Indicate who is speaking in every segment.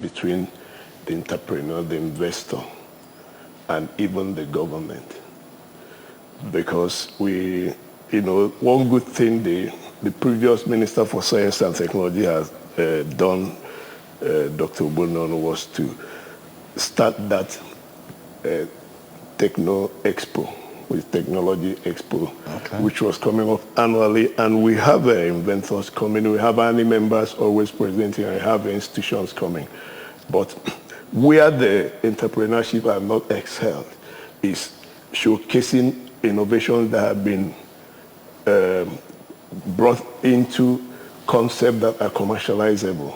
Speaker 1: between the entrepreneur, the investor, and even the government. Because one good thing the previous Minister for Science and Technology has done, Dr. Obonon, was to start that Techno Expo, with Technology Expo, which was coming up annually. And we have inventors coming, we have ANI members always presenting, and we have institutions coming. But where the entrepreneurship have not excelled is showcasing innovations that have been brought into concepts that are commercializable.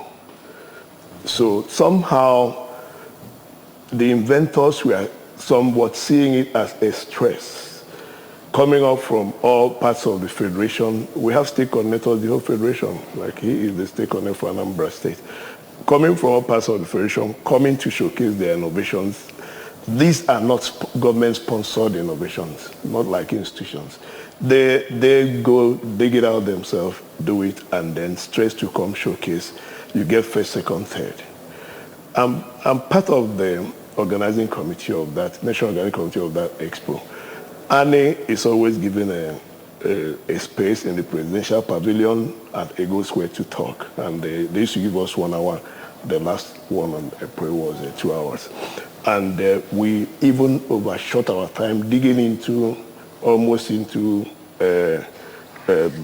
Speaker 1: So somehow the inventors were somewhat seeing it as a stress. Coming up from all parts of the federation, we have state coordinators, the whole federation, like he is the state coordinator for Anambra State. Coming from all parts of the federation, coming to showcase their innovations. These are not government-sponsored innovations, not like institutions. They go dig it out themselves, do it, and then stress to come showcase. You get first, second, third. I'm part of the organizing committee of that, National Organizing Committee of that expo. ANI is always given a space in the presidential pavilion at Ego Square to talk. And they used to give us 1 hour. The last one on April was 2 hours. And we even overshot our time digging almost into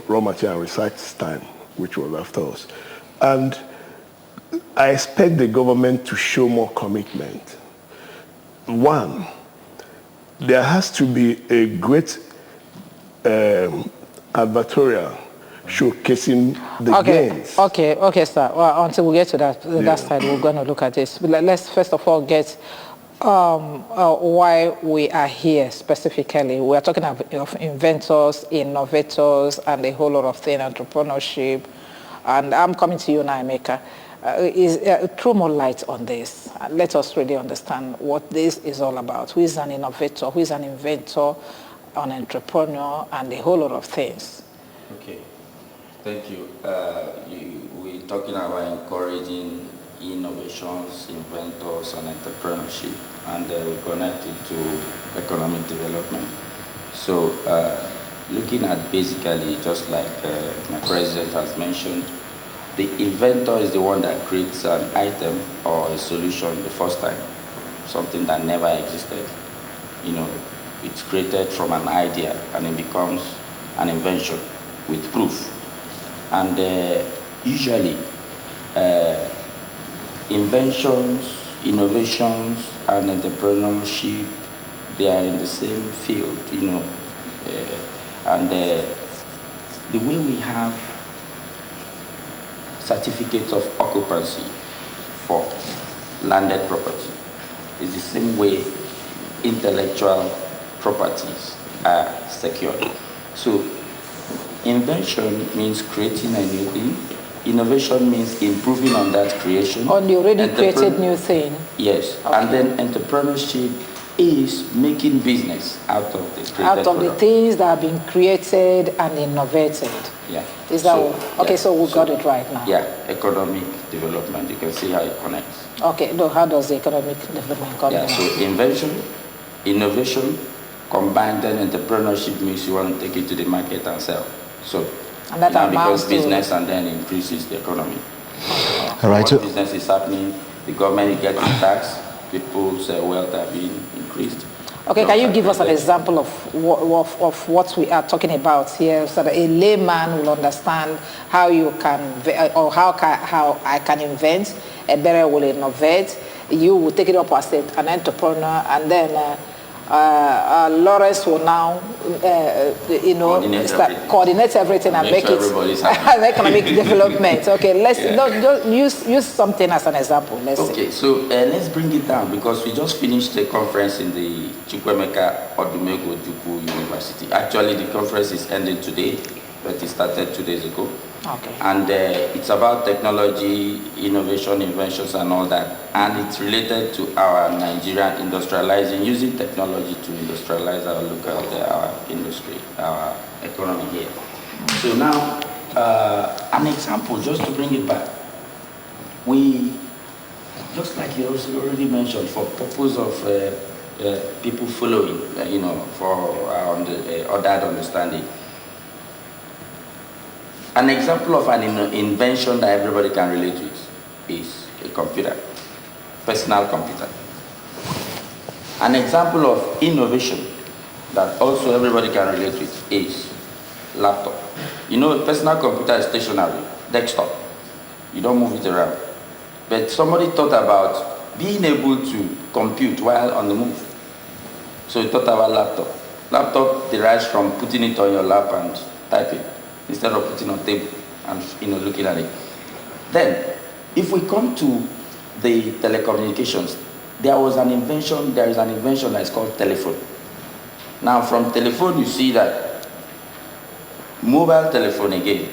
Speaker 1: raw material research time, which was after us. And I expect the government to show more commitment. One, there has to be a great advertorial showcasing the gains.
Speaker 2: Okay, sir. Well, until we get to that side, we're going to look at this. But let's first of all get why we are here specifically. We are talking of inventors, innovators, and a whole lot of things, entrepreneurship. And I'm coming to you now, Emeka. Throw more light on this. Let us really understand what this is all about. Who is an innovator? Who is an inventor, an entrepreneur, and a whole lot of things?
Speaker 3: Okay, thank you. We're talking about encouraging innovations, inventors, and entrepreneurship, and we connect it to economic development. So, looking at basically, just like my president has mentioned, the inventor is the one that creates an item or a solution the first time, something that never existed. It's created from an idea and it becomes an invention with proof. And usually, inventions, innovations, and entrepreneurship, they are in the same field, and the way we have certificates of occupancy for landed property is the same way intellectual properties are secured. So invention means creating a new thing. Innovation means improving on that creation.
Speaker 2: On the already created new thing.
Speaker 3: Yes, okay. And then entrepreneurship is making business out of the created
Speaker 2: out of the things that have been created and innovated.
Speaker 3: Yeah.
Speaker 2: Is that okay? Yeah. So we got it right now.
Speaker 3: Yeah, economic development. You can see how it connects.
Speaker 2: Okay. No, how does the economic development come?
Speaker 3: Yeah. So invention, innovation, combined, then entrepreneurship means you want to take it to the market and sell. So
Speaker 2: and that
Speaker 3: now becomes business and then increases the economy.
Speaker 4: All right.
Speaker 3: So business is happening. The government is getting tax. People's wealth are being increased.
Speaker 2: Okay, can you give us an example of what we are talking about here, so that a layman will understand how you can, or how I can invent, a better will innovate. You will take it up as an entrepreneur, and then Lawrence will now, coordinate everything and make it economic development. Okay, let's use something as an example.
Speaker 3: Okay, so let's bring it down, because we just finished a conference in the Chukwemeka Odumegwu Ojukwu University. Actually, the conference is ending today, but it started 2 days ago.
Speaker 2: Okay.
Speaker 3: And it's about technology, innovation, inventions, and all that. And it's related to our Nigerian industrializing, using technology to industrialize our local, our industry, our economy here. So now, an example, just to bring it back. just like you also already mentioned, for purpose of people following, for that understanding. An example of an invention that everybody can relate with is a computer, personal computer. An example of innovation that also everybody can relate with is laptop. Personal computer is stationary, desktop. You don't move it around. But somebody thought about being able to compute while on the move. So he thought about laptop. Laptop derives from putting it on your lap and typing instead of putting on table and looking at it. Then, if we come to the telecommunications, there is an invention that is called telephone. Now, from telephone, you see that mobile telephone again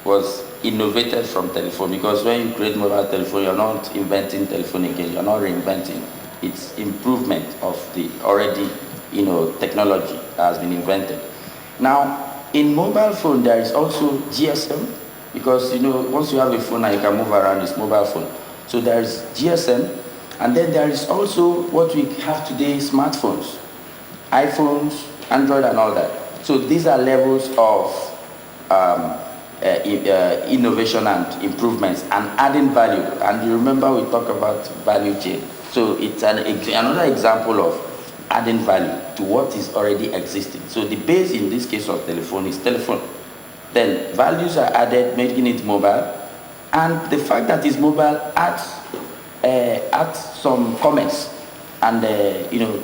Speaker 3: was innovated from telephone, because when you create mobile telephone, you're not inventing telephone again, you're not reinventing. It's improvement of the already, technology that has been invented. Now, in mobile phone, there is also GSM, because, once you have a phone and you can move around, it's mobile phone. So there is GSM, and then there is also what we have today, smartphones, iPhones, Android, and all that. So these are levels of innovation and improvements and adding value. And you remember we talked about value chain. So it's another example of adding value to what is already existing. So the base in this case of telephone is telephone. Then values are added, making it mobile. And the fact that it's mobile adds some commerce and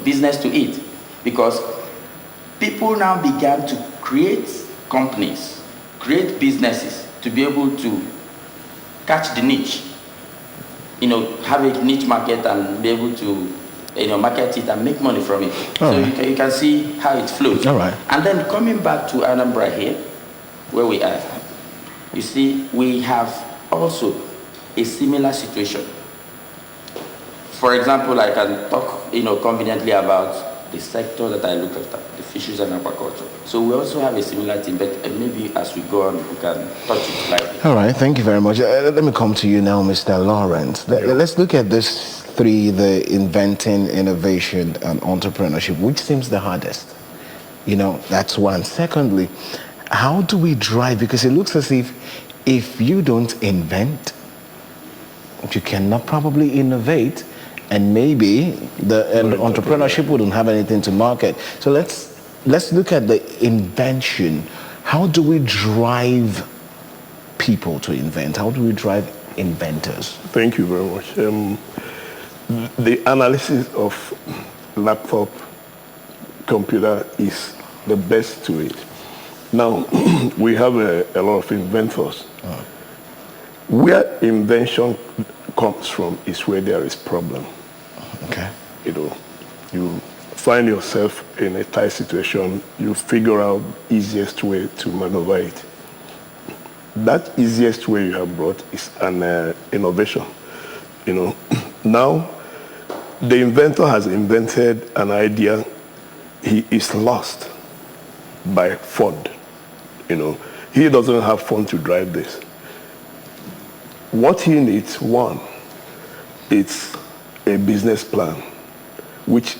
Speaker 3: business to it. Because people now began to create companies, create businesses to be able to catch the niche, have a niche market and be able to, market it and make money from it. So you can see how it flows.
Speaker 4: All right.
Speaker 3: And then coming back to Anambra here, where we are, you see, we have also a similar situation. For example, I can talk, conveniently about the sector that I look after, the fisheries and aquaculture. So we also have a similar thing, but maybe as we go on, we can touch it slightly.
Speaker 4: All right, thank you very much. Let me come to you now, Mr. Lawrence. Let's look at this three, the inventing, innovation, and entrepreneurship. Which seems the hardest? That's one. Secondly, how do we drive? Because it looks as if you don't invent, you cannot probably innovate, and maybe the entrepreneurship wouldn't have anything to market. So let's look at the invention. How do we drive people to invent? How do we drive inventors?
Speaker 1: Thank you very much. The analysis of laptop computer is the best to it. Now, we have a lot of inventors. Where invention comes from is where there is problem.
Speaker 4: Okay.
Speaker 1: You find yourself in a tight situation, you figure out easiest way to maneuver it. That easiest way you have brought is an innovation. Now, the inventor has invented an idea, he is lost by fund. He doesn't have fund to drive this. What he needs, one, it's a business plan, which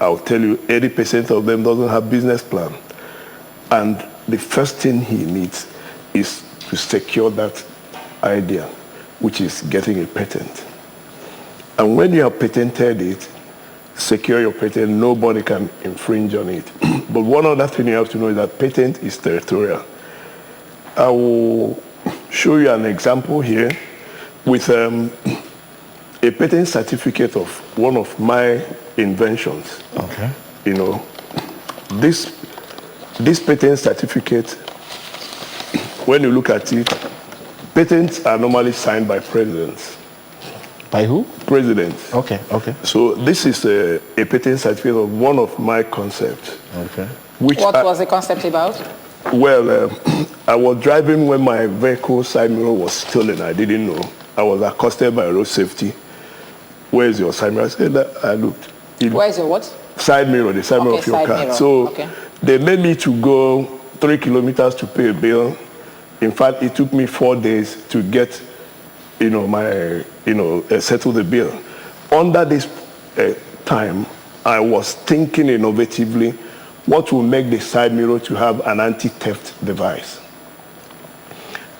Speaker 1: I'll tell you 80% of them doesn't have business plan. And the first thing he needs is to secure that idea, which is getting a patent. And when you have patented it, secure your patent, nobody can infringe on it. But one other thing you have to know is that patent is territorial. I will show you an example here with a patent certificate of one of my inventions.
Speaker 4: Okay.
Speaker 1: This patent certificate, when you look at it, patents are normally signed by presidents.
Speaker 4: By who?
Speaker 1: Presidents.
Speaker 4: Okay.
Speaker 1: So this is a patent certificate of one of my concepts.
Speaker 4: Okay.
Speaker 2: What was the concept about?
Speaker 1: Well, I was driving when my vehicle side mirror was stolen. I didn't know. I was accosted by road safety. Where's your side mirror? I said that I looked.
Speaker 2: Where's your what?
Speaker 1: Side mirror, the side mirror of your car.
Speaker 2: Mirror.
Speaker 1: So
Speaker 2: okay.
Speaker 1: They made me to go 3 kilometers to pay a bill. In fact, it took me 4 days to get settle the bill. Under this time, I was thinking innovatively what will make the side mirror to have an anti-theft device.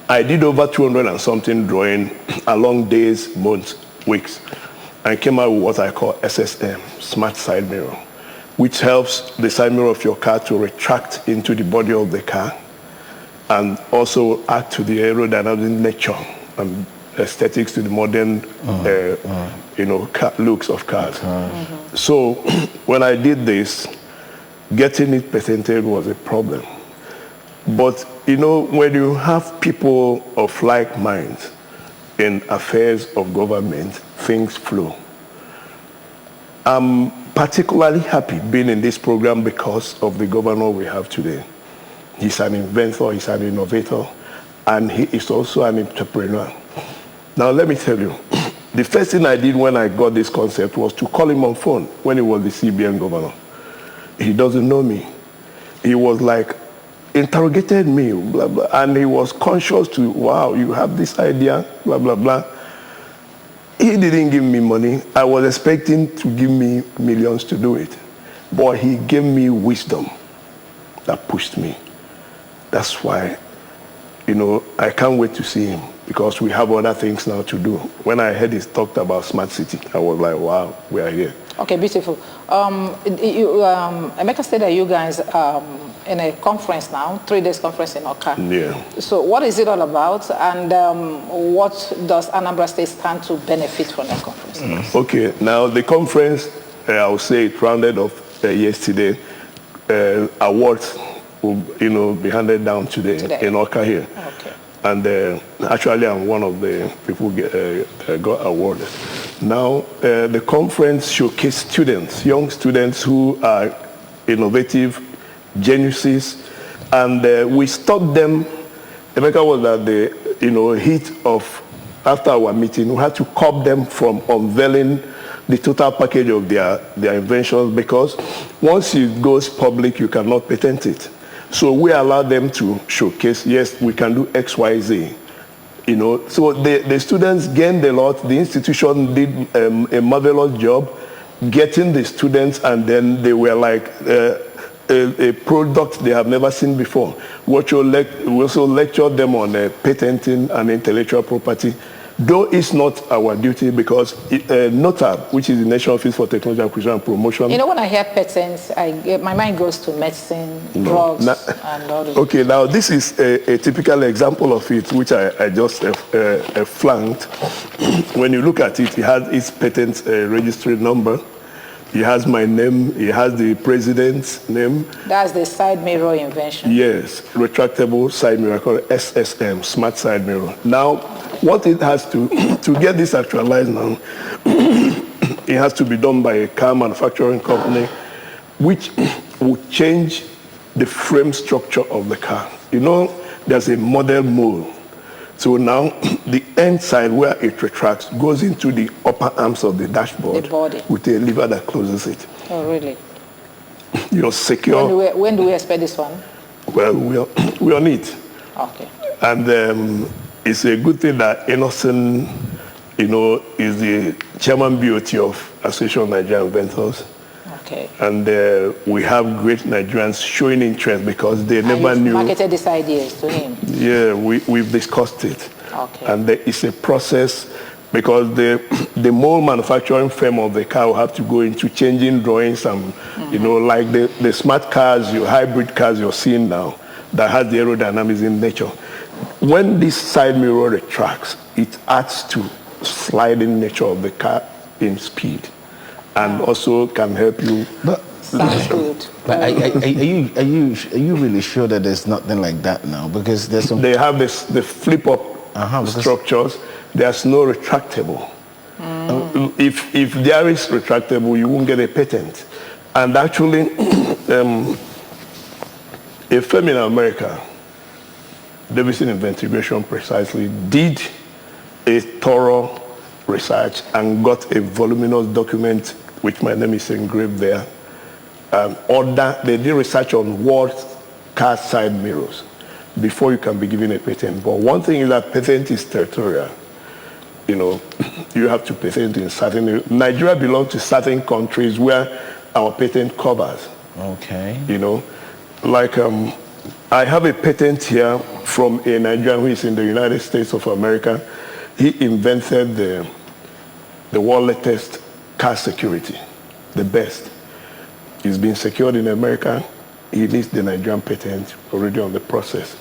Speaker 1: I did over 200 and something drawing along days, months, weeks. I came out with what I call SSM, Smart Side Mirror, which helps the side mirror of your car to retract into the body of the car and also add to the aerodynamic nature and aesthetics to the modern looks of cars. So when I did this, getting it patented was a problem. But when you have people of like minds in affairs of government, things flow. I'm particularly happy being in this program because of the governor we have today. He's an inventor, he's an innovator, and he is also an entrepreneur. Now let me tell you, the first thing I did when I got this concept was to call him on phone when he was the CBN governor. He doesn't know me. He was like, interrogated me, blah, blah, and he was conscious to, wow, you have this idea, blah, blah, blah. He didn't give me money. I was expecting to give me millions to do it. But he gave me wisdom that pushed me. That's why, I can't wait to see him because we have other things now to do. When I heard he talked about smart city, I was like, wow, we are here.
Speaker 2: Okay, beautiful. Emeka said that you guys in a conference now, 3 days conference in Oka.
Speaker 1: Yeah.
Speaker 2: So what is it all about, and what does Anambra State stand to benefit from that conference?
Speaker 1: Okay, now the conference, I would say it rounded off yesterday. Awards will be handed down today in Oka here.
Speaker 2: Okay.
Speaker 1: And actually, I'm one of the people got awarded. Now, the conference showcased students, young students who are innovative, geniuses, and we stopped them. Emeka was at the heat of, after our meeting, we had to curb them from unveiling the total package of their inventions because once it goes public, you cannot patent it. So we allowed them to showcase, yes, we can do X, Y, Z. So the students gained a lot. The institution did a marvelous job getting the students, and then they were like a product they have never seen before. We also lectured them on patenting and intellectual property, though it's not our duty because NOTAP, which is the National Office for Technology Acquisition and Promotion. When
Speaker 2: I hear patents, my mind goes to medicine, drugs, and all this.
Speaker 1: Okay, now this is a typical example of it, which I just flanked. When you look at it, it has its patent registry number. It has my name. It has the president's name.
Speaker 2: That's the side mirror invention.
Speaker 1: Yes, retractable side mirror, called SSM, Smart Side Mirror. Now, what it has to get this actualized now, it has to be done by a car manufacturing company, which will change the frame structure of the car. There's a model mold. So now the end side where it retracts goes into the upper arms of the dashboard
Speaker 2: the body.
Speaker 1: With a lever that closes it.
Speaker 2: Oh, really?
Speaker 1: You're secure.
Speaker 2: When do we expect this one?
Speaker 1: Well, we're on it.
Speaker 2: Okay.
Speaker 1: And it's a good thing that Innocent, is the chairman BOT of Association of Nigerian Inventors.
Speaker 2: Okay.
Speaker 1: And we have great Nigerians showing interest because they never knew.
Speaker 2: Marketed these ideas to him.
Speaker 1: Yeah, we've discussed it.
Speaker 2: Okay.
Speaker 1: And it's a process because the mold manufacturing firm of the car will have to go into changing drawings and, like the smart cars, your hybrid cars you're seeing now that has the aerodynamics in nature. When this side mirror retracts, it adds to sliding nature of the car in speed. And also can help you.
Speaker 2: Sounds good.
Speaker 4: But are you really sure that there's nothing like that now? Because there's some.
Speaker 1: They have the flip up structures. There's no retractable. If there is retractable, you won't get a patent. And actually, a firm in America, Davidson Inventigation precisely, did a thorough research and got a voluminous document, which my name is engraved there. They did research on world car side mirrors before you can be given a patent. But one thing is that patent is territorial. you have to patent in certain, Nigeria belongs to certain countries where our patent covers.
Speaker 4: Okay.
Speaker 1: Like I have a patent here from a Nigerian who is in the United States of America. He invented the world latest car security, the best. It's been secured in America. He needs the Nigerian patent already on the process.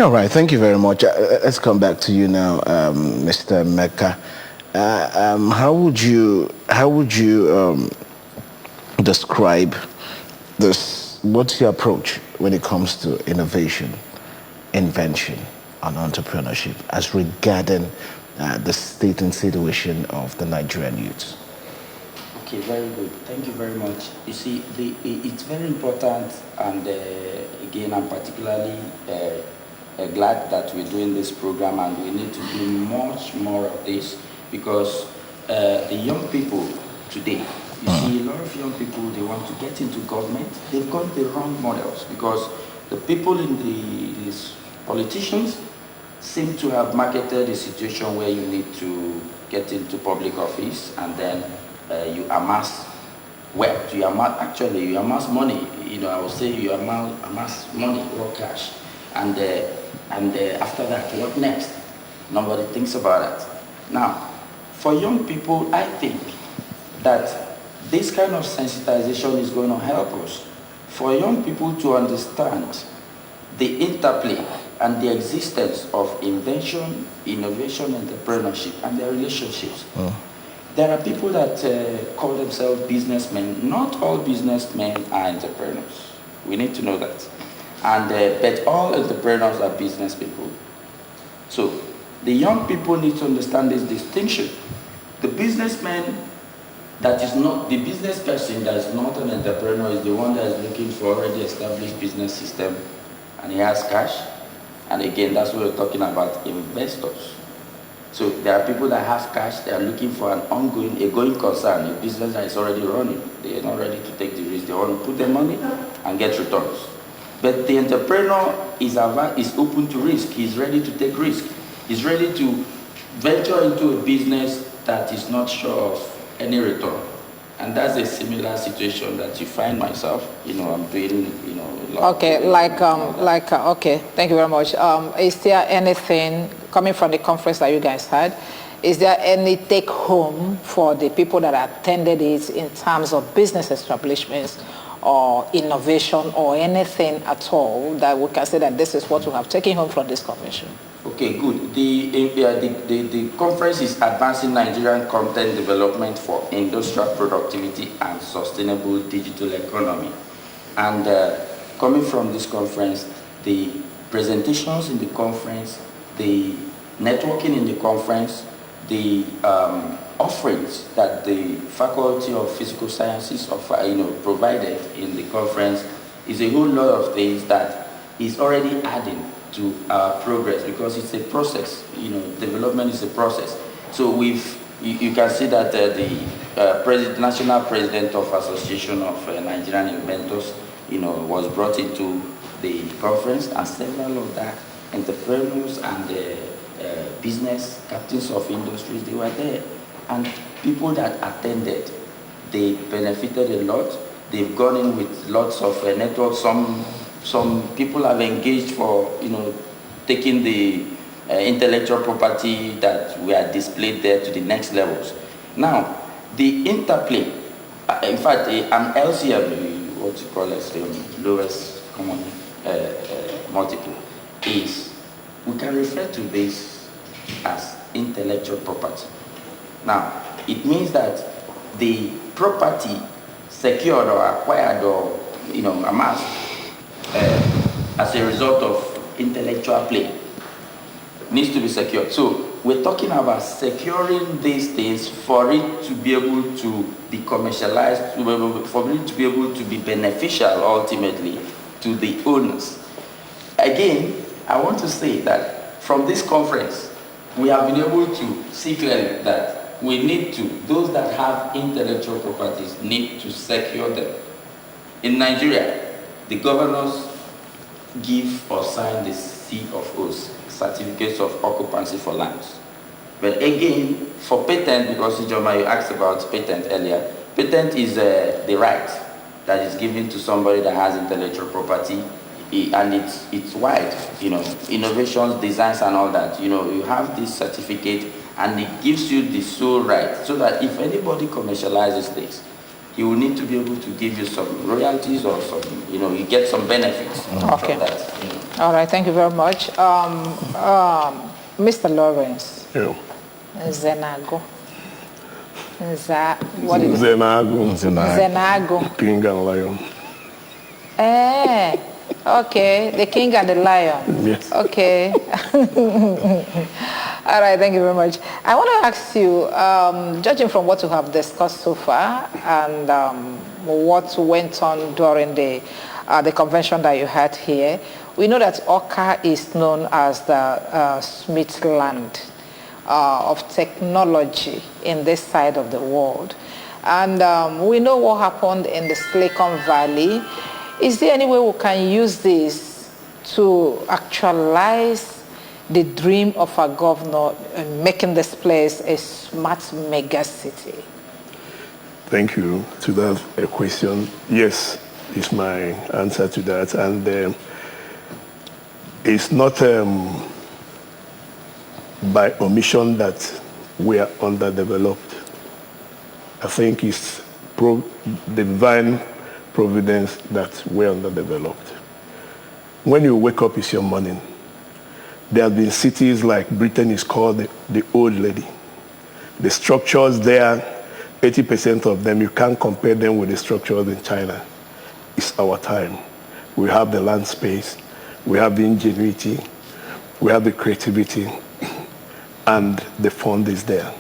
Speaker 4: All right, thank you very much. Let's come back to you now, Mr. Mecca. How would you describe this? What's your approach when it comes to innovation, invention, and entrepreneurship as regarding the state and situation of the Nigerian youth?
Speaker 3: Okay, very good. Thank you very much. You see, it's very important, and again, I'm particularly glad that we're doing this program, and we need to do much more of this, because the young people today, you see a lot of young people, they want to get into government. They've got the wrong models, because the people in these politicians seem to have marketed a situation where you need to get into public office, and then you amass wealth, you amass money. I would say you amass money, raw cash, and after that, what next? Nobody thinks about it. Now, for young people, I think that this kind of sensitization is going to help us. For young people to understand the interplay and the existence of invention, innovation, entrepreneurship, and their relationships. There are people that call themselves businessmen. Not all businessmen are entrepreneurs. We need to know that. And but all entrepreneurs are business people. So the young people need to understand this distinction. The businessman that is not, the business person that is not an entrepreneur is the one that is looking for already established business system, and he has cash. And again, that's what we're talking about, investors. So there are people that have cash, they are looking for an a going concern, a business that is already running. They are not ready to take the risk. They want to put their money and get returns. But the entrepreneur is open to risk. He's ready to take risk. He's ready to venture into a business that is not sure of any return. And that's a similar situation that you find myself. I'm doing, a lot.
Speaker 2: Okay, okay, thank you very much. Is there anything coming from the conference that you guys had? Is there any take home for the people that attended it in terms of business establishments or innovation or anything at all that we can say that this is what we have taken home from this convention?
Speaker 3: Okay, good. The conference is Advancing Nigerian Content Development for Industrial Productivity and Sustainable Digital Economy. And coming from this conference, the presentations in the conference, the networking in the conference, the offerings that the Faculty of Physical Sciences provided in the conference is a whole lot of things that is already adding to our progress, because it's a process. Development is a process. So you can see that the national president of Association of Nigerian Inventors, was brought into the conference, and several of the entrepreneurs and business captains of industries, they were there. And people that attended, they benefited a lot. They've gone in with lots of networks. Some people have engaged for, taking the intellectual property that were displayed there to the next levels. Now, the interplay, in fact, an LCM, what you call it, lowest common multiple, is, we can refer to this as intellectual property. Now, it means that the property secured or acquired or, amassed as a result of intellectual play needs to be secured. So we're talking about securing these things for it to be able to be commercialized, for it to be able to be beneficial ultimately to the owners. Again, I want to say that from this conference, we have been able to see clearly that we need to, those that have intellectual properties need to secure them. In Nigeria, the governors give or sign the C of O's, certificates of occupancy for lands. But again, for patent, because Ijoma, you asked about patent earlier, patent is the right that is given to somebody that has intellectual property, and it's wide, innovations, designs, and all that. You have this certificate, and it gives you the sole right, so that if anybody commercializes this, he will need to be able to give you some royalties or some, you get some benefits from that.
Speaker 2: All right, thank you very much. Mr. Lawrence.
Speaker 1: Yeah.
Speaker 2: Zenago. What is it?
Speaker 1: Zenago. King and lion.
Speaker 2: Okay, the king and the lion.
Speaker 1: Yes.
Speaker 2: Okay. All right, thank you very much. I want to ask you, judging from what you have discussed so far and what went on during the convention that you had here, we know that Oka is known as the Smithland of technology in this side of the world. And we know what happened in the Silicon Valley. Is there any way we can use this to actualize the dream of a governor in making this place a smart mega city?
Speaker 1: Thank you. To that question, yes, is my answer to that. And it's not by omission that we are underdeveloped. I think it's divine providence that we're underdeveloped. When you wake up, it's your morning. There have been cities like Britain is called the old lady. The structures there, 80% of them, you can't compare them with the structures in China. It's our time. We have the land space, we have the ingenuity, we have the creativity, and the fund is there.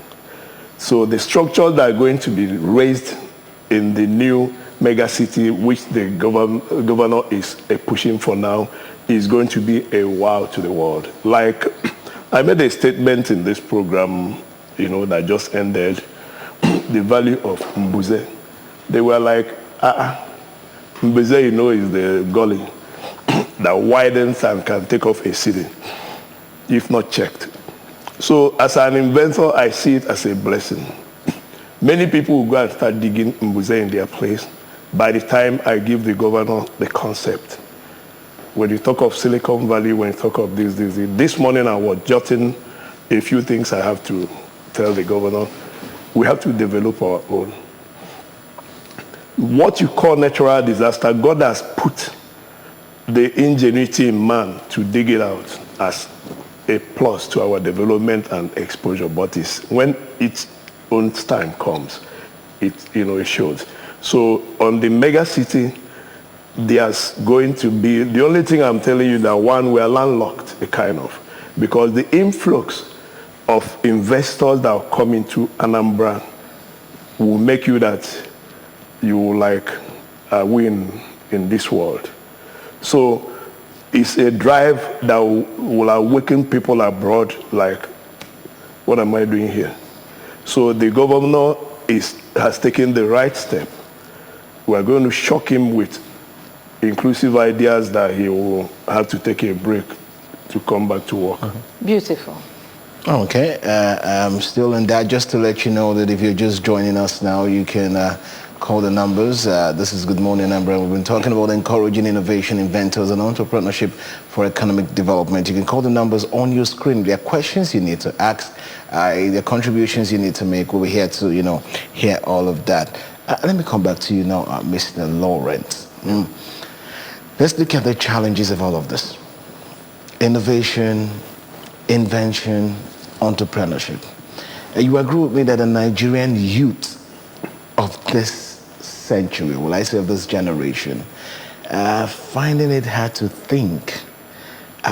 Speaker 1: So the structures that are going to be raised in the new mega city, which the governor is pushing for now, is going to be a wow to the world. Like, I made a statement in this program, that just ended, the value of Mbuze. They were like, Mbuze, is the gully that widens and can take off a city, if not checked. So as an inventor, I see it as a blessing. Many people will go and start digging Mbuze in their place by the time I give the governor the concept. When you talk of Silicon Valley, when you talk of this morning I was jotting a few things I have to tell the governor. We have to develop our own. What you call natural disaster, God has put the ingenuity in man to dig it out as a plus to our development and exposure. But when its own time comes, it shows. So on the mega city, there's going to be, the only thing I'm telling you that one, we're landlocked, because the influx of investors that are coming to Anambra will make you that you will win in this world. So it's a drive that will awaken people abroad, like, what am I doing here? So the governor has taken the right step. We're going to shock him with inclusive ideas that he will have to take a break to come back to work.
Speaker 2: Beautiful.
Speaker 4: Okay, still in that, just to let you know that if you're just joining us now, you can call the numbers. This is Good Morning Anambra. We've been talking about encouraging innovation, inventors, and entrepreneurship for economic development. You can call the numbers on your screen. There are questions you need to ask, there are contributions you need to make. We're here to, hear all of that. Let me come back to you now, Mr. Lawrence. Let's look at the challenges of all of this. Innovation, invention, entrepreneurship. You agree with me that the Nigerian youth of this century, will I say of this generation, finding it hard to think,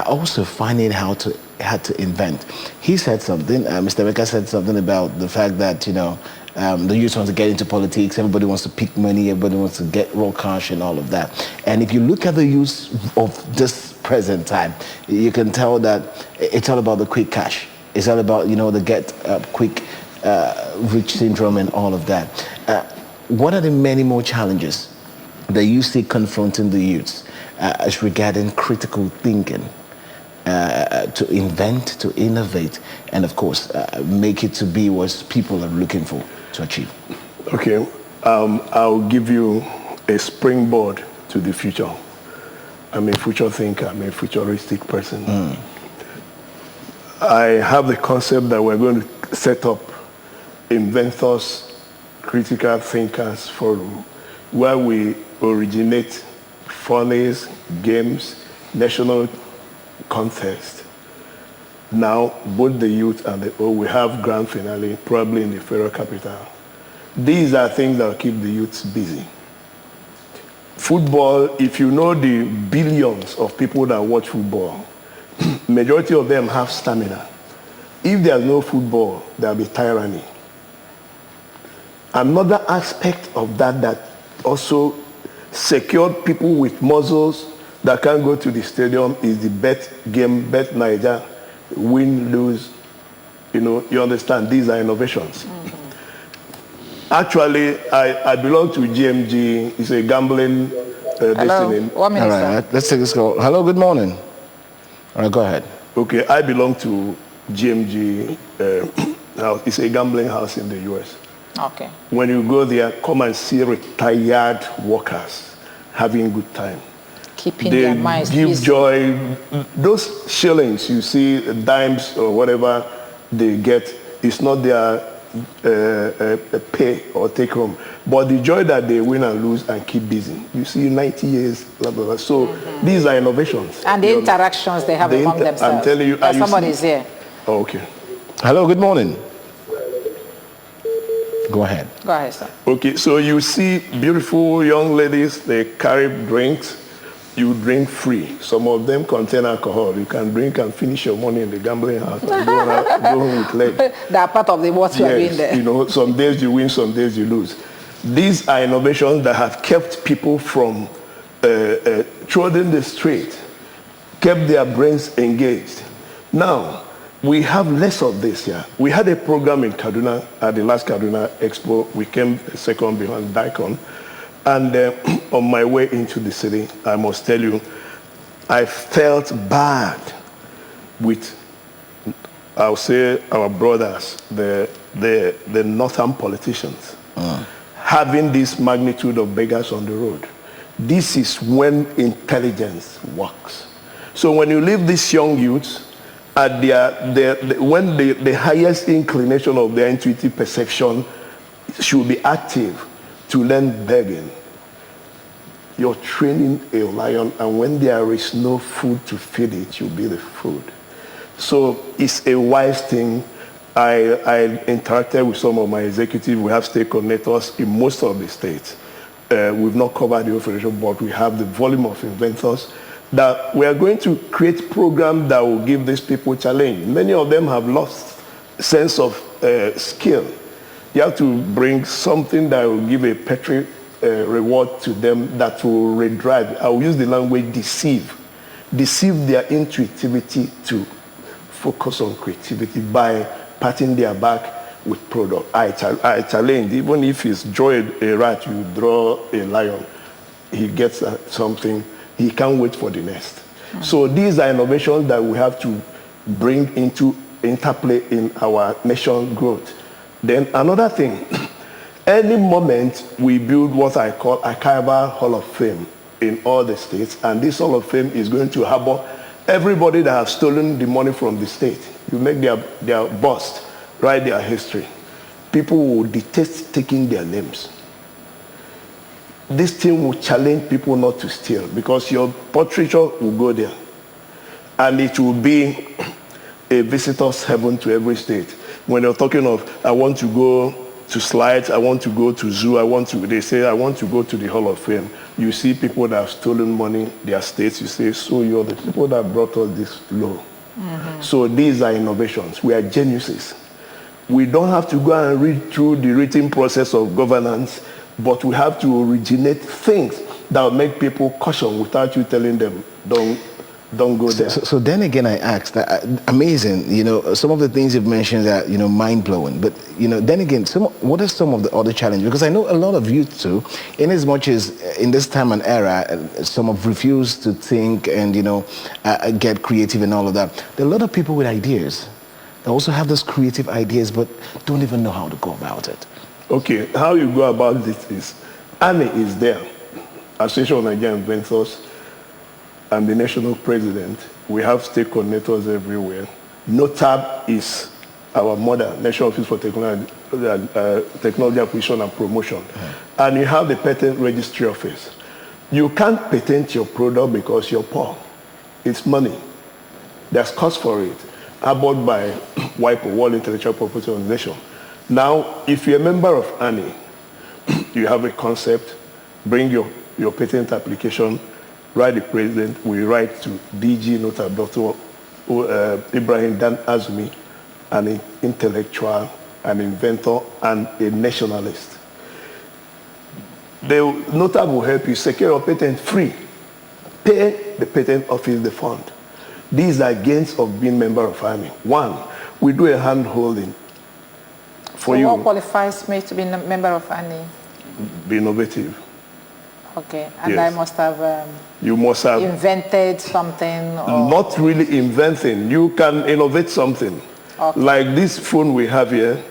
Speaker 4: also finding it hard to invent. He said something, Mr. Emeka said something about the fact that, the youth want to get into politics, everybody wants to pick money, everybody wants to get raw cash and all of that. And if you look at the youth of this present time, you can tell that it's all about the quick cash. It's all about, the get quick rich syndrome and all of that. What are the many more challenges that you see confronting the youths as regarding critical thinking to invent, to innovate, and of course, make it to be what people are looking for to achieve?
Speaker 1: Okay, I'll give you a springboard to the future. I'm a future thinker, I'm a futuristic person. I have the concept that we're going to set up Inventors Critical Thinkers Forum, where we originate funnies, games, national contest. Now, both the youth and the old, we have grand finale, probably in the federal capital. These are things that will keep the youths busy. Football, if you know the billions of people that watch football, majority of them have stamina. If there's no football, there'll be tyranny. Another aspect of that also secured people with muscles that can't go to the stadium is the bet game, bet Niger, win, lose. You understand, these are innovations. Actually, I belong to GMG. It's a gambling
Speaker 2: Hello. 1 minute,
Speaker 4: all right, let's take this call. Hello, good morning. All right, go ahead.
Speaker 1: Okay, I belong to GMG house. It's a gambling house in the US.
Speaker 2: Okay.
Speaker 1: When you go there, come and see retired workers having good time.
Speaker 2: Keeping
Speaker 1: They
Speaker 2: their minds
Speaker 1: give
Speaker 2: busy.
Speaker 1: joy. Those shillings you see, dimes or whatever they get, it's not their pay or take home, but the joy that they win and lose and keep busy. You see 90 years, blah, blah, blah. So these are innovations.
Speaker 2: And the interactions they have among themselves.
Speaker 1: I'm telling you.
Speaker 2: Somebody's here.
Speaker 1: Oh, okay.
Speaker 4: Hello, good morning. Go ahead.
Speaker 2: Go ahead, sir.
Speaker 1: Okay, so you see beautiful young ladies, they carry drinks. You drink free. Some of them contain alcohol. You can drink and finish your money in the gambling house and go home with leg.
Speaker 2: They are part of the what you are doing there.
Speaker 1: Some days you win, some days you lose. These are innovations that have kept people from trotting the street, kept their brains engaged. Now, we have less of this here. We had a program in Kaduna at the last Kaduna Expo. We came second behind Daikon. And on my way into the city, I must tell you, I felt bad with, I'll say, our brothers, the northern politicians, having this magnitude of beggars on the road. This is when intelligence works. So when you leave these young youths at when the highest inclination of their intuitive perception should be active to learn begging, you're training a lion, and when there is no food to feed it, you'll be the food. So it's a wise thing. I interacted with some of my executives. We have state coordinators in most of the states. We've not covered the operation, but we have the volume of inventors that we are going to create programs that will give these people challenge. Many of them have lost sense of skill. You have to bring something that will give a petri reward to them that will redrive. I will use the language deceive their intuitivity to focus on creativity by patting their back with product. I challenge, even if it's draw a rat, you draw a lion, he gets something, he can't wait for the next. So these are innovations that we have to bring into interplay in our nation growth. Then another thing, any moment we build what I call archival Hall of Fame in all the states, and this Hall of Fame is going to harbor everybody that has stolen the money from the state. You make their bust, write their history. People will detest taking their names. This thing will challenge people not to steal because your portraiture will go there. And it will be a visitor's heaven to every state. When you're talking of, I want to go to slides, I want to go to zoo, they say, I want to go to the Hall of Fame. You see people that have stolen money, their states, you say, so you're the people that brought us this low. So these are innovations. We are geniuses. We don't have to go and read through the written process of governance, but we have to originate things that will make people caution without you telling them, don't don't go there.
Speaker 4: So then again, I asked, amazing, you know, some of the things you've mentioned are, you know, mind-blowing. But, you know, then again, what are some of the other challenges? Because I know a lot of youth too, in as much as in this time and era, some have refused to think and, you know, get creative and all of that. There are a lot of people with ideas. They also have those creative ideas, but don't even know how to go about it.
Speaker 1: Okay, how you go about this is, Annie is there, Association of Nigerian Inventors, and the national president. We have state coordinators everywhere. NOTAB is our mother, National Office for Technology Acquisition and Promotion. And you have the Patent Registry Office. You can't patent your product because you're poor. It's money. There's cost for it. About by WIPO, World Intellectual Property Organization. Now, if you're a member of ANI, you have a concept, bring your patent application, write the president, we write to DG NOTAB, Dr. Ibrahim Dan Azumi, an intellectual, an inventor, and a nationalist. The NOTAB will help you secure your patent free. Pay the patent office the fund. These are gains of being member of ANI. One, we do a hand-holding for you.
Speaker 2: So what qualifies me to be a member of ANI?
Speaker 1: Be innovative.
Speaker 2: Okay, and
Speaker 1: Yes.
Speaker 2: I must have,
Speaker 1: you must have
Speaker 2: invented something? Or...
Speaker 1: Not really inventing. You can innovate something.
Speaker 2: Okay.
Speaker 1: Like this phone we have here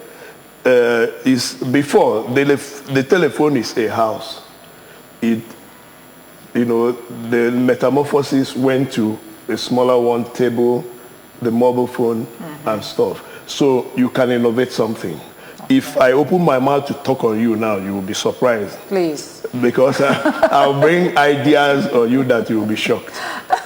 Speaker 1: is before, the telephone is a house. It, you know, the metamorphosis went to a smaller one, table, the mobile phone, and stuff. So you can innovate something. If I open my mouth to talk on you now, you will be surprised.
Speaker 2: Please.
Speaker 1: Because I'll bring ideas on you that you will be shocked.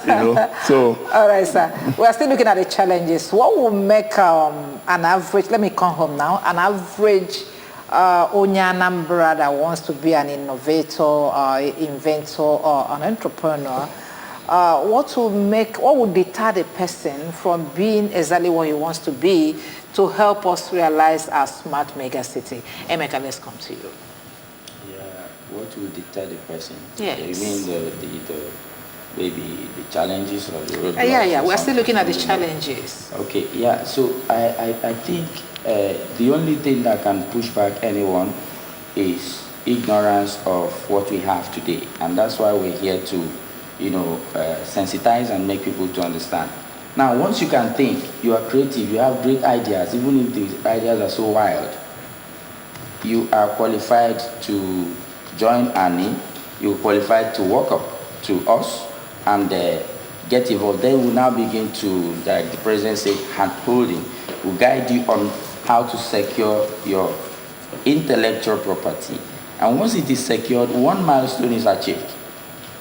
Speaker 1: You know? So.
Speaker 2: All right, sir. We're still looking at the challenges. What will make an average, let me come home now, an average Anambra that wants to be an innovator, inventor, or an entrepreneur, what will deter the person from being exactly what he wants to be to help us realize our smart megacity? Emeka, let's come to you.
Speaker 3: Yeah, what will deter the person?
Speaker 2: Yes.
Speaker 3: You mean maybe the challenges or the roadblocks?
Speaker 2: Yeah, we're still looking at the challenges.
Speaker 3: Okay, yeah, so I think the only thing that can push back anyone is ignorance of what we have today. And that's why we're here to, you know, sensitize and make people to understand. Now, once you can think, you are creative, you have great ideas, even if the ideas are so wild, you are qualified to join ANI, you're qualified to walk up to us and get involved. Then we'll now begin to, like the president said, hand-holding. We'll guide you on how to secure your intellectual property. And once it is secured, one milestone is achieved.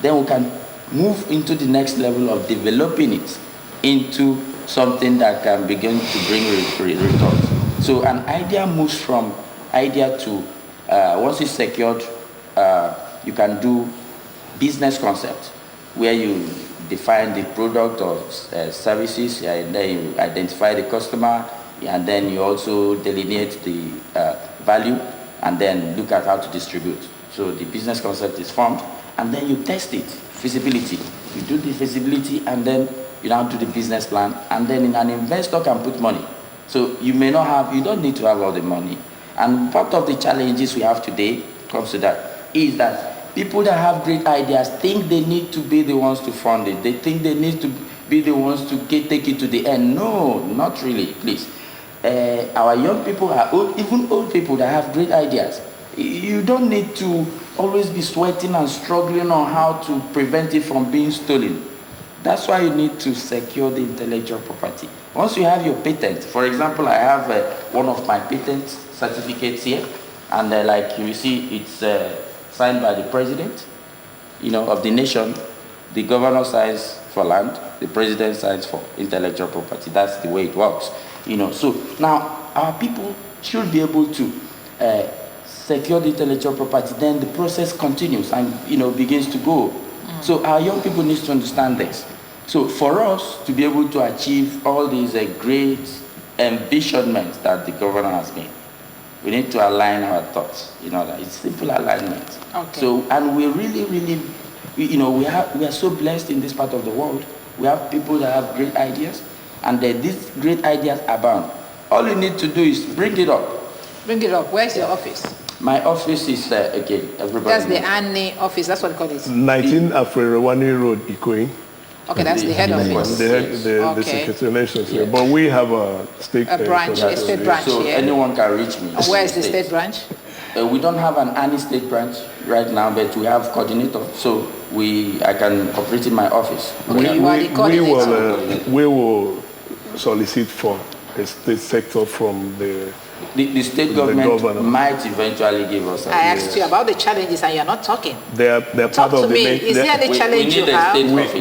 Speaker 3: Then we can move into the next level of developing it into something that can begin to bring returns. So an idea moves from idea to, once it's secured, you can do business concept, where you define the product or services, and then you identify the customer, and then you also delineate the value, and then look at how to distribute. So the business concept is formed, and then you test it, feasibility. You do the feasibility, and then you now do the business plan, and then an investor can put money. So you may not have, you don't need to have all the money. And part of the challenges we have today comes to that, is that people that have great ideas think they need to be the ones to fund it. They think they need to be the ones to take it to the end. No, not really, please. Our young people are old, even old people that have great ideas. You don't need to always be sweating and struggling on how to prevent it from being stolen. That's why you need to secure the intellectual property. Once you have your patent, for example, I have one of my patent certificates here, and like you see, it's signed by the president, you know, of the nation. The governor signs for land, the president signs for intellectual property. That's the way it works, you know. So now our people should be able to secure the intellectual property. Then the process continues and, you know, begins to go. So our young people need to understand this. So for us to be able to achieve all these great ambitionments that the governor has made, we need to align our thoughts. You know, that it's simple alignment.
Speaker 2: Okay.
Speaker 3: So, and we really, you know, we are so blessed in this part of the world We have people that have great ideas, and these great ideas abound. All you need to do is bring it up.
Speaker 2: Bring it up. Where's your office?
Speaker 3: My office is, again, everybody
Speaker 2: That's the
Speaker 3: knows.
Speaker 2: ANI office, that's what they call it.
Speaker 1: 19 Afrewani Road, Ikoyi.
Speaker 2: Okay, that's the head office.
Speaker 1: The Secretariat here. But we have a state
Speaker 2: branch, a state branch
Speaker 3: so
Speaker 2: here.
Speaker 3: anyone can reach me.
Speaker 2: And where is the state branch?
Speaker 3: We don't have an ANI state branch right now, but we have coordinator. So I can operate in my office.
Speaker 2: Okay, you are the coordinator.
Speaker 1: We will solicit for a state sector from the
Speaker 3: state government might eventually give us.
Speaker 2: I asked you about the challenges and you're not talking.
Speaker 1: They're
Speaker 2: Talk
Speaker 1: part of
Speaker 2: to me. Is there any challenge you have?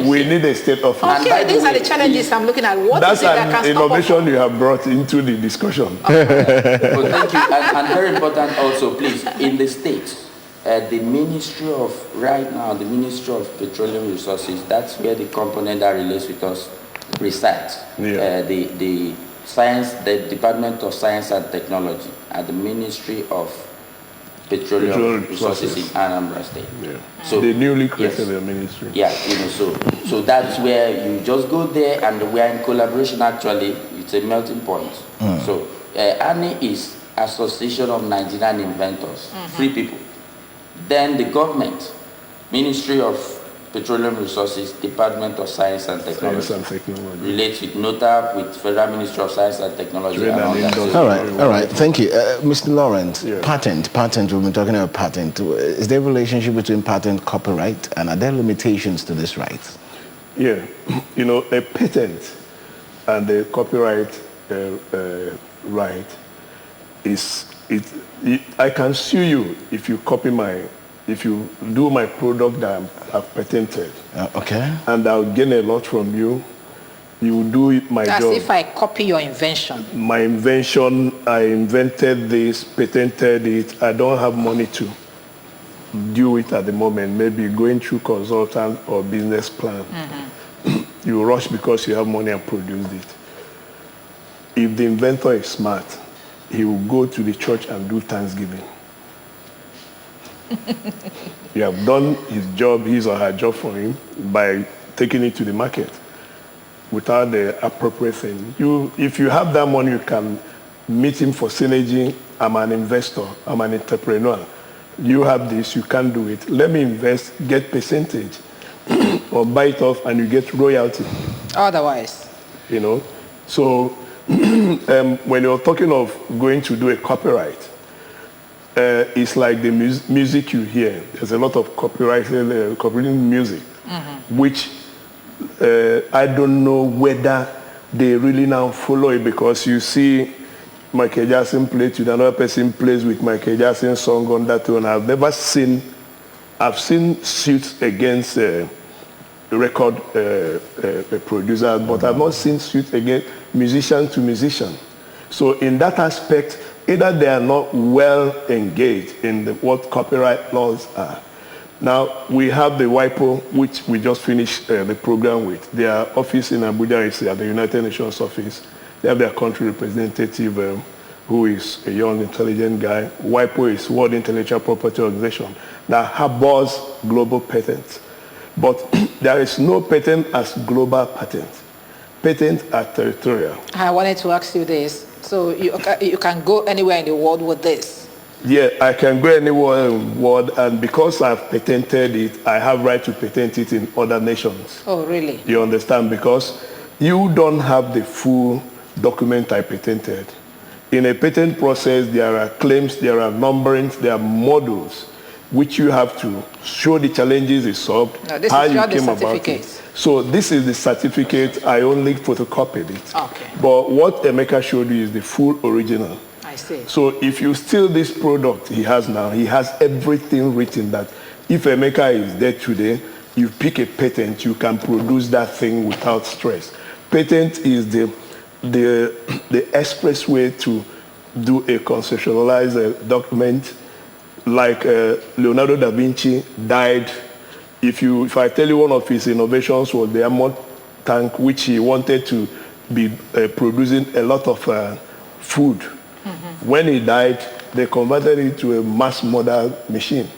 Speaker 1: We need a state office.
Speaker 2: Okay, these are the challenges I'm looking at. What
Speaker 1: That's
Speaker 2: is it that can
Speaker 1: an innovation you have brought into the discussion.
Speaker 3: Well, thank you. And very important also, please, in the States, the Ministry of Petroleum Resources, that's where the component that relates with us resides.
Speaker 1: Yeah.
Speaker 3: The Department of Science and Technology at the Ministry of Petroleum Resources in Anambra State.
Speaker 1: Yeah.
Speaker 3: So
Speaker 1: they newly created a ministry.
Speaker 3: Yeah, so that's where you just go there, and we are in collaboration. Actually, it's a melting point. So ANI is Association of Nigerian Inventors, free people. Then the government, Ministry of Petroleum Resources, Department of Science and Technology. Relates with NOTA, with Federal Ministry of Science and Technology.
Speaker 4: All right. Thank you. Mr. Lawrence, patent, we've been talking about patent. Is there a relationship between patent, copyright, and are there limitations to this right?
Speaker 1: Yeah. A patent and the copyright right I can sue you if you if you do my product that I've patented.
Speaker 4: Okay.
Speaker 1: And I'll gain a lot from you. You do my job.
Speaker 2: That's if I copy your invention.
Speaker 1: My invention, I invented this, patented it. I don't have money to do it at the moment. Maybe going through consultant or business plan. You rush because you have money and produce it. If the inventor is smart, he will go to the church and do Thanksgiving. You have done his or her job for him by taking it to the market without the appropriate thing. If you have that money, you can meet him for synergy. I'm an investor. I'm an entrepreneur. You have this. You can't do it. Let me invest, get percentage, or buy it off, and you get royalty.
Speaker 2: Otherwise.
Speaker 1: So when you're talking of going to do a copyright, it's like the music you hear. There's a lot of copyrighted music, which I don't know whether they really now follow it, because you see Michael Jackson plays with another person plays with Michael Jackson's song on that one. I've seen suits against record producers, but I've not seen suits against musician to musician. So in that aspect, either they are not well engaged in what copyright laws are. Now, we have the WIPO, which we just finished the program with. Their office in Abuja is at the United Nations office. They have their country representative, who is a young, intelligent guy. WIPO is World Intellectual Property Organization that harbors global patents. But there is no patent as global patent. Patents are territorial.
Speaker 2: I wanted to ask you this. So you can go anywhere in the world with this?
Speaker 1: Yeah, I can go anywhere in the world, and because I've patented it, I have right to patent it in other nations.
Speaker 2: Oh, really?
Speaker 1: You understand? Because you don't have the full document I patented. In a patent process, there are claims, there are numberings, there are modules, which you have to show the challenges it solved,
Speaker 2: no, this
Speaker 1: how
Speaker 2: is
Speaker 1: you
Speaker 2: the
Speaker 1: came about it. So this is the certificate. I only photocopied it.
Speaker 2: Okay.
Speaker 1: But what Emeka showed you is the full original.
Speaker 2: I see.
Speaker 1: So if you steal this product he has now, he has everything written that if Emeka is dead today, you pick a patent, you can produce that thing without stress. Patent is the express way to do a conceptualized document. Like Leonardo da Vinci died. If I tell you one of his innovations was the ammonia tank, which he wanted to be producing a lot of food. When he died, they converted it to a mass model machine.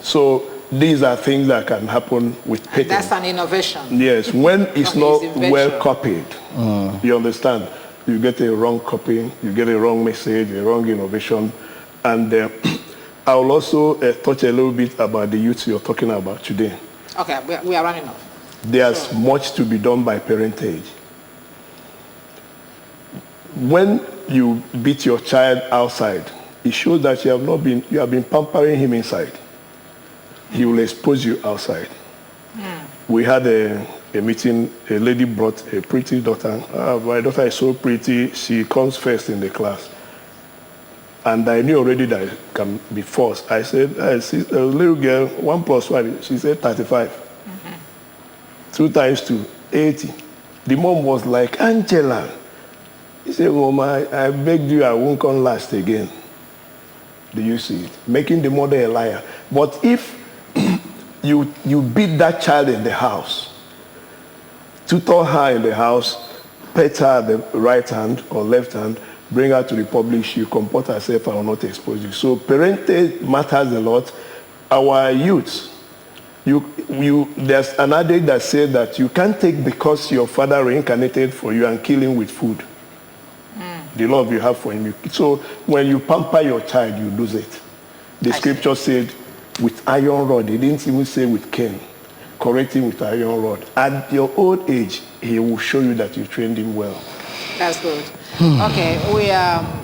Speaker 1: So these are things that can happen with patent.
Speaker 2: That's an innovation.
Speaker 1: Yes, when it's not
Speaker 2: invention.
Speaker 1: well copied, you understand, you get a wrong copy, you get a wrong message, a wrong innovation. And I will also touch a little bit about the youth you're talking about today.
Speaker 2: Okay, we are running off.
Speaker 1: There's much to be done by parentage. When you beat your child outside, it shows that you have been pampering him inside. He will expose you outside. We had a meeting, a lady brought a pretty daughter. My daughter is so pretty, she comes first in the class. And I knew already that it can be forced. I said, I see a little girl, 1 + 1, she said 35. 2 × 2, 80. The mom was like, Angela. He said, Mama, I begged you, I won't come last again. Do you see it? Making the mother a liar. But if you beat that child in the house, tutor her in the house, pet her at the right hand or left hand, bring her to the public, she comport herself and will not expose you. So parentage matters a lot. Our youth, there's an adage that says that you can't take because your father reincarnated for you and kill him with food. The love you have for him. So when you pamper your child, you lose it. The scripture said, with iron rod. It didn't even say with cane. Correct him with iron rod. At your old age, he will show you that you trained him well.
Speaker 2: That's good. Okay,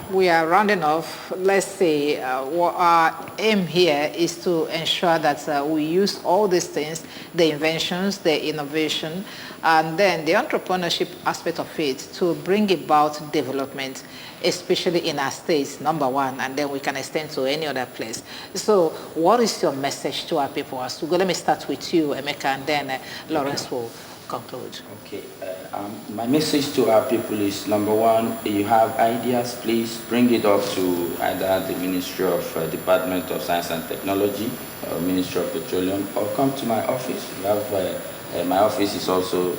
Speaker 2: we are rounding off. Let's say what our aim here is to ensure that we use all these things, the inventions, the innovation, and then the entrepreneurship aspect of it to bring about development, especially in our states, number one, and then we can extend to any other place. So what is your message to our people as we go? Let me start with you, Emeka, and then Lawrence will conclude.
Speaker 3: Okay, my message to our people is, number one, you have ideas, please bring it up to either the Ministry of Department of Science and Technology or Ministry of Petroleum, or come to my office. You have, my office is also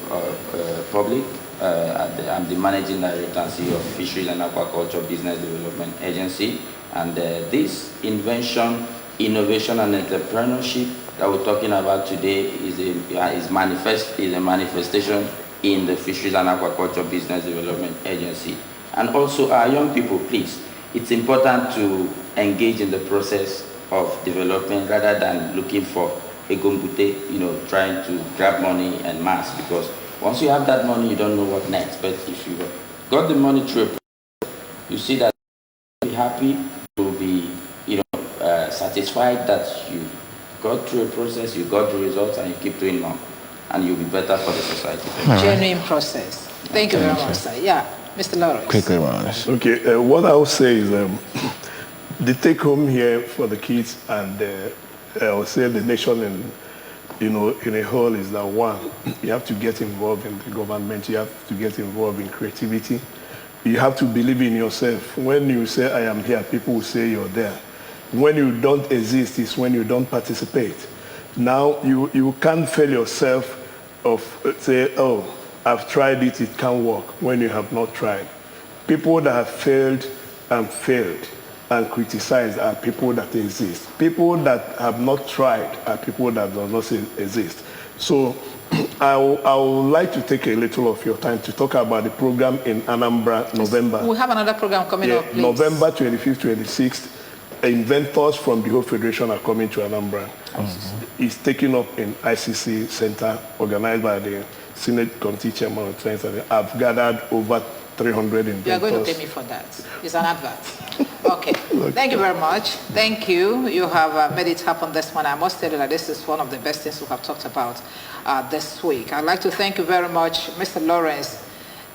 Speaker 3: public. I'm the Managing Director and CEO of Fisheries and Aquaculture Business Development Agency, and this invention, innovation and entrepreneurship that we're talking about today is a manifestation in the Fisheries and Aquaculture Business Development Agency. And also our young people, please, it's important to engage in the process of development rather than looking for a gumbute, trying to grab money and mass, because once you have that money, you don't know what next. But if you got the money through a process, you see that you'll be happy, you'll be satisfied that you got through a process, you got the results, and you keep doing more, and you'll be better for the society.
Speaker 2: Genuine process. Thank you very much, sir. Yeah, Mr. Lawrence.
Speaker 4: Quickly, Lawrence.
Speaker 1: Okay, what I will say is the take home here for the kids and I will say the nation in a whole is that, one, you have to get involved in the government, you have to get involved in creativity, you have to believe in yourself. When you say I am here, people will say you're there. When you don't exist is when you don't participate. Now you can't fail yourself of say, oh, I've tried it, it can't work, when you have not tried. People that have failed and criticized are people that exist. People that have not tried are people that do not exist. So I would like to take a little of your time to talk about the program in Anambra, November.
Speaker 2: We have another program coming up, please.
Speaker 1: November 25th, 26th. Inventors from the whole Federation are coming to Anambra. It's taken up in ICC Center, organized by the Senate Committee Chairman of Science. I've gathered over 300 inventors.
Speaker 2: You are going to pay me for that. It's an advert. Okay. Thank you very much. Thank you. You have made it happen this morning. I must tell you that this is one of the best things we have talked about this week. I'd like to thank you very much, Mr. Lawrence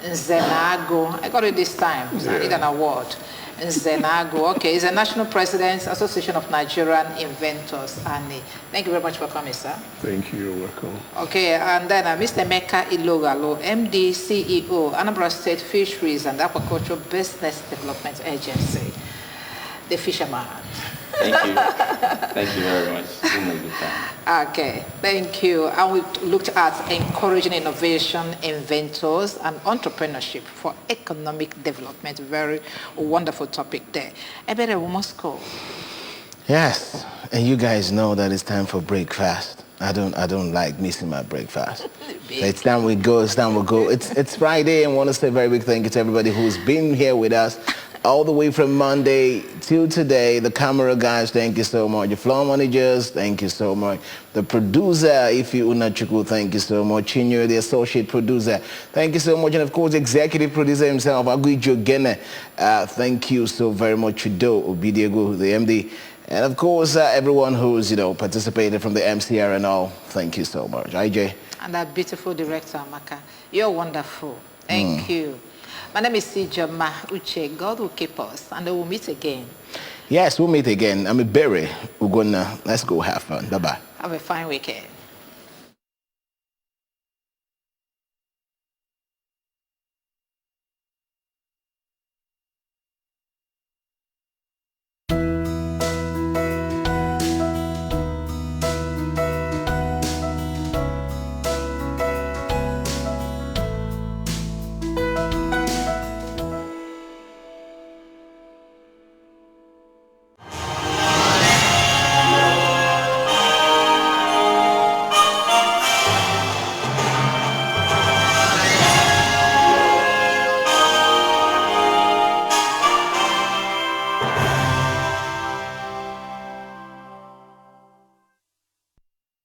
Speaker 2: Nzenago. I got it this time. So I need an award. Nzenago. Okay, he's a national president, Association of Nigerian Inventors. And thank you very much for coming, sir.
Speaker 1: Thank you. You're welcome.
Speaker 2: Okay, and then Mr. Emeka Ilogalo, MD, CEO, Anambra State Fisheries and Aquaculture Business Development Agency, the fisherman.
Speaker 3: Thank you. Thank you very much. It's been a good time.
Speaker 2: Okay, thank you. And we looked at encouraging innovation, inventors, and entrepreneurship for economic development. Very wonderful topic there. Ebere, we must go.
Speaker 4: Yes, And you guys know that it's time for breakfast. I don't like missing my breakfast. So it's time we go. It's Friday, and I want to say a very big thank you to everybody who's been here with us all the way from Monday till today. The camera guys, thank you so much. The floor managers, thank you so much. The producer, Ifi Unachuku, thank you so much. Chinyo, the associate producer, thank you so much. And of course, the executive producer himself, Aguijo Gene, thank you so very much. Udo Obidiego, the MD. And of course, everyone who's, participated from the MCR and all, thank you so much. IJ.
Speaker 2: And that beautiful director, Amaka. You're wonderful. Thank you. My name is Sijama Uche. God will keep us, and we'll meet again.
Speaker 4: Yes, we'll meet again. I'm Berry. Let's go have fun. Bye-bye.
Speaker 2: Have a fine weekend.